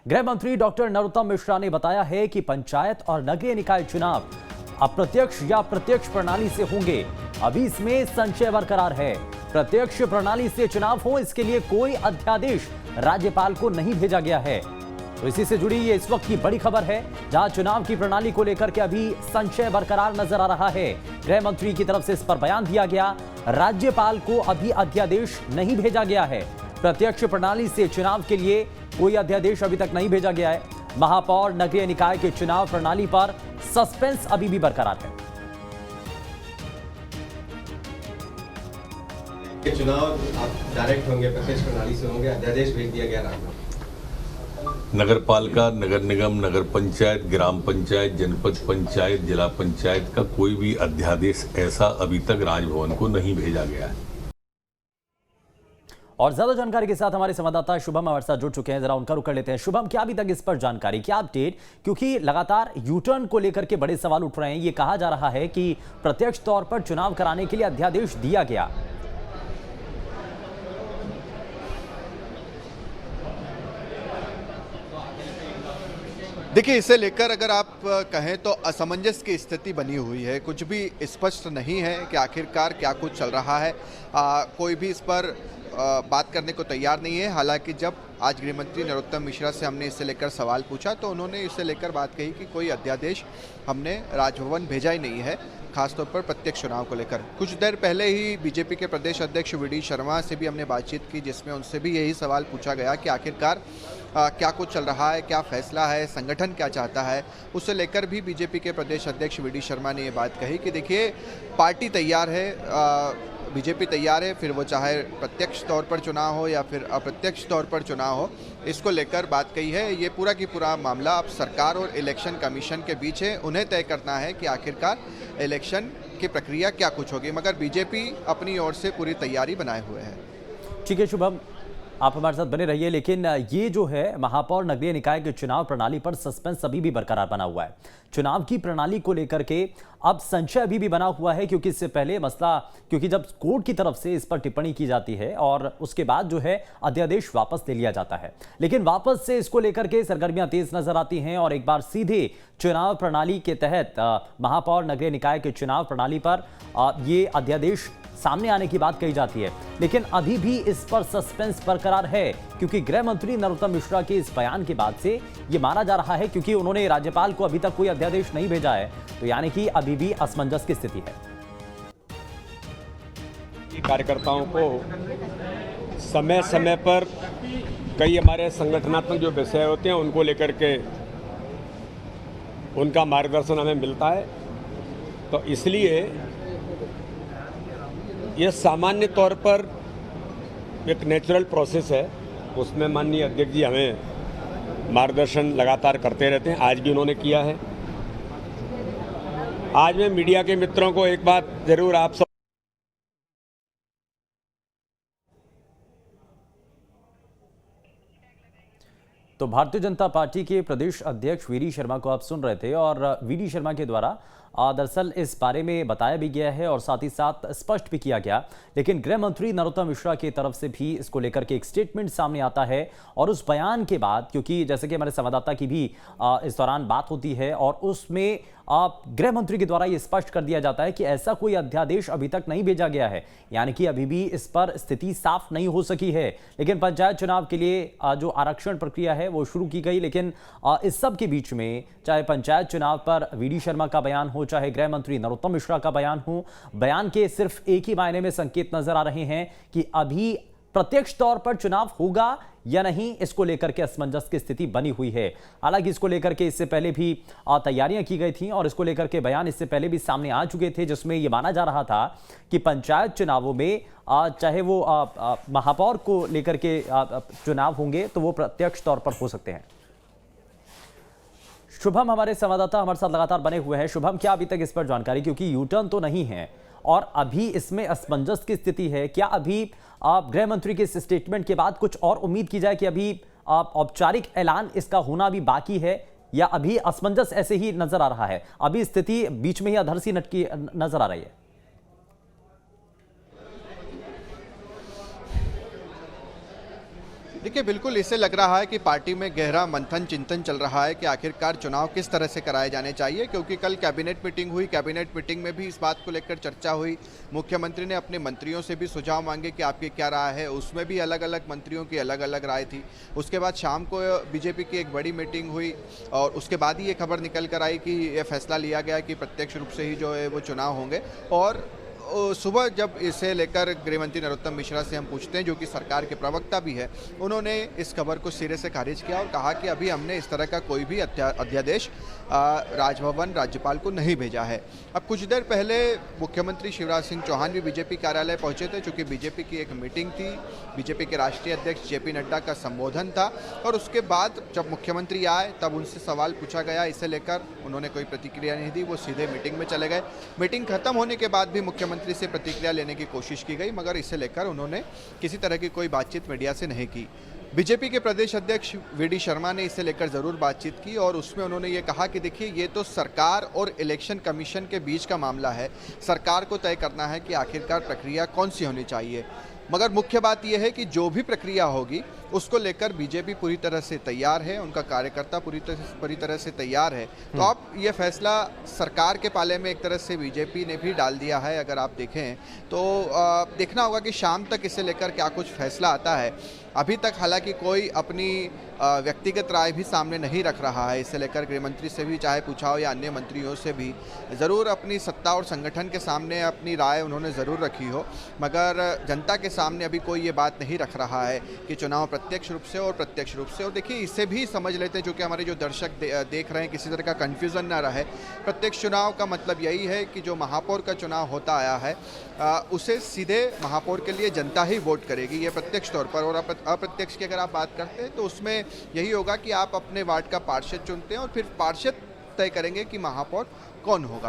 गृह मंत्री डॉक्टर नरोत्तम मिश्रा ने बताया है कि पंचायत और नगरीय निकाय चुनाव अप्रत्यक्ष या प्रत्यक्ष प्रणाली से होंगे। अभी इसमें संशय बरकरार है। प्रत्यक्ष प्रणाली से चुनाव हो, इसके लिए कोई अध्यादेश राज्यपाल को नहीं भेजा गया है। तो इसी से जुड़ी ये इस वक्त की बड़ी खबर है, जहां चुनाव की प्रणाली को लेकर के अभी संशय बरकरार नजर आ रहा है। गृह मंत्री की तरफ से इस पर बयान दिया गया, राज्यपाल को अभी अध्यादेश नहीं भेजा गया है। प्रत्यक्ष प्रणाली से चुनाव के लिए कोई अध्यादेश अभी तक नहीं भेजा गया है। महापौर नगरीय निकाय के चुनाव प्रणाली पर सस्पेंस अभी भी बरकरार है। चुनाव डायरेक्ट होंगे, प्रत्यक्ष प्रणाली से होंगे, अध्यादेश भेज दिया गया राज्य नगर पालिका, नगर निगम, नगर पंचायत, ग्राम पंचायत, जनपद पंचायत, जिला पंचायत का कोई भी अध्यादेश ऐसा अभी तक राजभवन को नहीं भेजा गया है। और ज्यादा जानकारी के साथ हमारे संवाददाता शुभम हमारे साथ जुड़ चुके हैं, जरा उनका रुख कर लेते हैं। शुभम, क्या अभी तक इस पर जानकारी, क्या अपडेट? क्योंकि लगातार यूटर्न को लेकर के बड़े सवाल उठ रहे हैं। ये कहा जा रहा है कि प्रत्यक्ष तौर पर चुनाव कराने के लिए अध्यादेश दिया गया। देखिए, इसे लेकर अगर आप कहें तो असमंजस की स्थिति बनी हुई है। कुछ भी स्पष्ट नहीं है कि आखिरकार क्या कुछ चल रहा है। कोई भी इस पर बात करने को तैयार नहीं है। हालांकि जब आज गृह मंत्री नरोत्तम मिश्रा से हमने इसे लेकर सवाल पूछा तो उन्होंने इसे लेकर बात कही कि कोई अध्यादेश हमने राजभवन भेजा ही नहीं है, खासतौर पर प्रत्यक्ष चुनाव को लेकर। कुछ देर पहले ही बीजेपी के प्रदेश अध्यक्ष वी.डी. शर्मा से भी हमने बातचीत की, जिसमें उनसे भी यही सवाल पूछा गया कि आखिरकार क्या कुछ चल रहा है, क्या फैसला है, संगठन क्या चाहता है। उसे लेकर भी बीजेपी के प्रदेश अध्यक्ष वी.डी. शर्मा ने ये बात कही कि देखिए, पार्टी तैयार है, बीजेपी तैयार है, फिर वो चाहे प्रत्यक्ष तौर पर चुनाव हो या फिर अप्रत्यक्ष तौर पर चुनाव हो, इसको लेकर बात कही है। ये पूरा की पूरा मामला अब सरकार और इलेक्शन कमीशन के बीच है। उन्हें तय करना है कि आखिरकार इलेक्शन की प्रक्रिया क्या कुछ होगी, मगर बीजेपी अपनी ओर से पूरी तैयारी बनाए हुए है। ठीक है शुभम, आप हमारे साथ बने रहिए। लेकिन ये जो है महापौर नगरीय निकाय के चुनाव प्रणाली पर सस्पेंस अभी भी बरकरार बना हुआ है। चुनाव की प्रणाली को लेकर के अब संशय अभी भी बना हुआ है, क्योंकि इससे पहले मसला, क्योंकि जब कोर्ट की तरफ से इस पर टिप्पणी की जाती है और उसके बाद जो है अध्यादेश वापस ले लिया जाता है, लेकिन वापस से इसको लेकर के सरगर्मियां तेज नजर आती हैं और एक बार सीधे चुनाव प्रणाली के तहत महापौर नगरीय निकाय के चुनाव प्रणाली पर ये अध्यादेश सामने आने की बात कही जाती है। लेकिन अभी भी इस पर सस्पेंस बरकरार है, क्योंकि गृह मंत्री नरोत्तम मिश्रा के इस बयान के बाद से ये माना जा रहा है, क्योंकि उन्होंने राज्यपाल को अभी तक कोई अध्यादेश नहीं भेजा है, तो यानी कि अभी भी असमंजस की स्थिति है। कार्यकर्ताओं को समय समय पर कई हमारे संगठनात्मक जो विषय होते हैं उनको लेकर के उनका मार्गदर्शन हमें मिलता है। तो इसलिए ये सामान्य तौर पर एक नेचुरल प्रोसेस है, उसमें माननीय अध्यक्ष जी हमें मार्गदर्शन लगातार करते रहते हैं। आज भी उन्होंने किया है। आज मैं मीडिया के मित्रों को एक बात जरूर आप सब तो भारतीय जनता पार्टी के प्रदेश अध्यक्ष वी.डी. शर्मा को आप सुन रहे थे, और वी.डी. शर्मा के द्वारा दरअसल इस बारे में बताया भी गया है और साथ ही साथ स्पष्ट भी किया गया। लेकिन गृह मंत्री नरोत्तम मिश्रा की तरफ से भी इसको लेकर के एक स्टेटमेंट सामने आता है, और उस बयान के बाद, क्योंकि जैसे कि हमारे संवाददाता की भी इस दौरान बात होती है और उसमें गृह मंत्री के द्वारा ये स्पष्ट कर दिया जाता है कि ऐसा कोई अध्यादेश अभी तक नहीं भेजा गया है, यानी कि अभी भी इस पर स्थिति साफ नहीं हो सकी है। लेकिन पंचायत चुनाव के लिए जो आरक्षण प्रक्रिया है वो शुरू की गई। लेकिन इस सब के बीच में चाहे पंचायत चुनाव पर वी.डी. शर्मा का बयान हो, चाहे गृह मंत्री नरोत्तम मिश्रा का बयान हो, बयान के सिर्फ एक ही मायने में संकेत नजर आ रहे हैं कि अभी प्रत्यक्ष तौर पर चुनाव होगा या नहीं, इसको लेकर के असमंजस की स्थिति बनी हुई है। हालांकि इसको लेकर के इससे पहले भी तैयारियां की गई थी और इसको लेकर के बयान इससे पहले भी सामने आ चुके थे, जिसमें यह माना जा रहा था कि पंचायत चुनावों में चाहे वो महापौर को लेकर के चुनाव होंगे तो वो प्रत्यक्ष तौर पर हो सकते हैं। शुभम, हमारे संवाददाता हमारे साथ लगातार बने हुए हैं। शुभम, क्या अभी तक इस पर जानकारी, क्योंकि यूटर्न तो नहीं है और अभी इसमें असमंजस की स्थिति है, क्या अभी गृह मंत्री के इस स्टेटमेंट के बाद कुछ और उम्मीद की जाए कि अभी औपचारिक ऐलान इसका होना भी बाकी है, या अभी असमंजस ऐसे ही नजर आ रहा है, अभी स्थिति बीच में ही अधर सी लटकी नजर आ रही है? देखिए, बिल्कुल इससे लग रहा है कि पार्टी में गहरा मंथन चिंतन चल रहा है कि आखिरकार चुनाव किस तरह से कराए जाने चाहिए, क्योंकि कल कैबिनेट मीटिंग हुई। कैबिनेट मीटिंग में भी इस बात को लेकर चर्चा हुई। मुख्यमंत्री ने अपने मंत्रियों से भी सुझाव मांगे कि आपकी क्या राय है, उसमें भी अलग अलग मंत्रियों की अलग अलग राय थी। उसके बाद शाम को बीजेपी की एक बड़ी मीटिंग हुई और उसके बाद ही ये खबर निकल कर आई कि यह फैसला लिया गया कि प्रत्यक्ष रूप से ही जो है वो चुनाव होंगे। और सुबह जब इसे लेकर गृहमंत्री नरोत्तम मिश्रा से हम पूछते हैं, जो कि सरकार के प्रवक्ता भी है, उन्होंने इस खबर को सिरे से खारिज किया और कहा कि अभी हमने इस तरह का कोई भी अध्यादेश राजभवन राज्यपाल को नहीं भेजा है। अब कुछ देर पहले मुख्यमंत्री शिवराज सिंह चौहान भी बीजेपी कार्यालय पहुंचे थे, चूँकि बीजेपी की एक मीटिंग थी, बीजेपी के राष्ट्रीय अध्यक्ष जेपी नड्डा का संबोधन था। और उसके बाद जब मुख्यमंत्री आए तब उनसे सवाल पूछा गया, इसे लेकर उन्होंने कोई प्रतिक्रिया नहीं दी, वो सीधे मीटिंग में चले गए। मीटिंग खत्म होने के बाद भी मुख्यमंत्री से प्रतिक्रिया लेने की कोशिश की गई, मगर इसे लेकर उन्होंने किसी तरह की कोई बातचीत मीडिया से नहीं की। बीजेपी के प्रदेश अध्यक्ष वीडी शर्मा ने इसे लेकर ज़रूर बातचीत की और उसमें उन्होंने ये कहा कि देखिए, ये तो सरकार और इलेक्शन कमीशन के बीच का मामला है। सरकार को तय करना है कि आखिरकार प्रक्रिया कौन सी होनी चाहिए, मगर मुख्य बात यह है कि जो भी प्रक्रिया होगी उसको लेकर बीजेपी पूरी तरह से तैयार है, उनका कार्यकर्ता पूरी तरह से तैयार है। तो अब ये फैसला सरकार के पाले में एक तरह से बीजेपी ने भी डाल दिया है। अगर आप देखें तो देखना होगा कि शाम तक इसे लेकर क्या कुछ फैसला आता है। अभी तक हालांकि कोई अपनी व्यक्तिगत राय भी सामने नहीं रख रहा है। इसे लेकर गृहमंत्री से भी चाहे पूछा हो या अन्य मंत्रियों से भी, ज़रूर अपनी सत्ता और संगठन के सामने अपनी राय उन्होंने ज़रूर रखी हो, मगर जनता के सामने अभी कोई ये बात नहीं रख रहा है कि चुनाव प्रत्यक्ष रूप से और प्रत्यक्ष रूप से। और देखिए, इसे भी समझ लेते हैं, जो कि हमारे जो दर्शक देख रहे हैं, किसी तरह का कन्फ्यूज़न ना रहे। प्रत्यक्ष चुनाव का मतलब यही है कि जो महापौर का चुनाव होता आया है उसे सीधे महापौर के लिए जनता ही वोट करेगी, ये प्रत्यक्ष तौर पर। और अप्रत्यक्ष की अगर आप बात करते हैं तो उसमें यही होगा कि आप अपने वार्ड का पार्षद चुनते हैं और फिर पार्षद तय करेंगे कि महापौर कौन होगा।